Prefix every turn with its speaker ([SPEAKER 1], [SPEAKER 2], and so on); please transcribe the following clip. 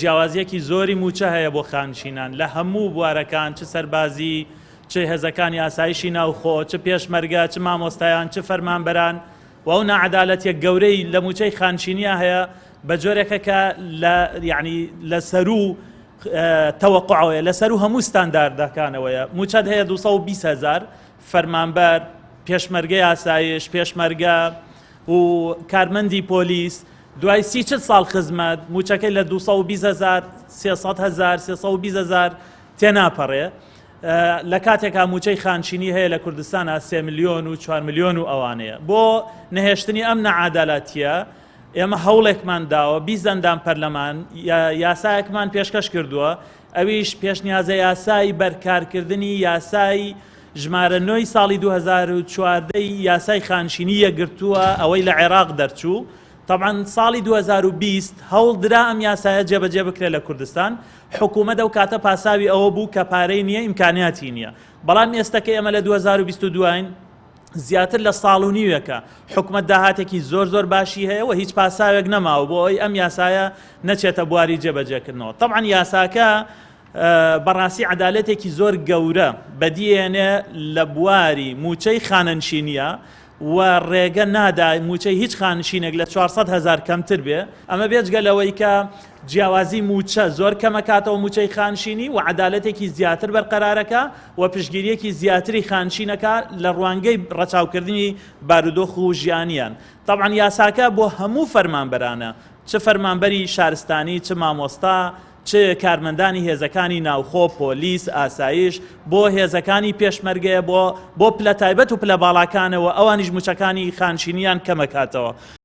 [SPEAKER 1] جیاوازیەکی زۆری موچە هەیە بۆ خانشینان لە هەموو بوارەکان، چ سەربازی، چ هێزەکانی ئاسایشی ناوخۆ، چ پێشمەرگە، چ مامۆستایان، چ فەرمانبەران، و ئەو نەعەدالەتیە گەورەی لە موچەی خانشینیە هەیە بە جۆرێکە کە لە سەر و تەوەقوعەوەیە، لە سەر و هەموو ستانداردەکانەوەیە. موچەت هەیە 220,000 فەرمانبەر، پێشمەرگەی ئاسایش، پێشمەرگە و کارمەندی پۆلیس، دوای 30 ساڵ خزمەت موچەکەی لە 220,000 300,000 320,000 تێناپەڕێ. لە کاتێکا موچەی خانشینی هەیە لە کوردستانە 3 ملیۆن و 4 ملیۆن و ئەوانەیە. بۆ نەهێشتنی ئەم نەعادالەتیە ئێمە هەوڵێکمان داوە 20 ئەندام پەرلەمان یاسایەکمان پێشکەش کردووە، ئەویش پێشنیازە یاسای بەرکارکردنی یاسای ژمارە 9 ساڵی 2014 یاسای خانشینی یەگرتووە ئەوەی لە عێراق دەرچوو. طبعا ساڵی 2020 هەوڵ درا ئەم یاسایە جێبەجێ بکرێت لە کوردستان. حکوومەت ئەو کاتە پاساوی ئەوە بوو کە پارەی نییە، ئیمکانیاتی نییە. بەڵام ئێستاکە ئێمە لە 2022 زیاتر لە ساڵ و نیوەکە حکوومەت داهاتێکی زۆر باشی هەیە و هیچ پاساوێک نەماوە بۆ ئەوی ئەم یاسایە نەچێتە بواری جێبەجێکردنەوە. طبعا یاساکە بەڕاستی عەدالەتێکی زۆر گەورە بەدیێنێ لە بواری موچەی خانەنشینیە و ڕێگە نادا موچەی هیچ خانشینێک لە 400,000 کەمتر بێ. ئەمە بێجگەلەوەی کە جیاوازی موچە زۆر کەمەکاتەوە موچەی خانشینی و عەدالەتێکی زیاتر بەرقەرارەکە و پشتگیریەکی زیاتری خانشینەکە لە ڕوانگەی ڕەچاوکردنی بارودۆخ و ژیانیان. طبعا یاساکە بۆ هەموو فەرمانبەرانە، چ فەرمانبەری شارستانی، چ مامۆستا، چ کارمەندانی هێزەکانی ناوخۆ، پۆلیس، ئاسایش، بۆ هێزەکانی پێشمەرگەیە، بۆ پلە تایبەت و پلە باڵاکانەوە ئەوانیش موچەکانی خانشینیان کەمەکاتەوە.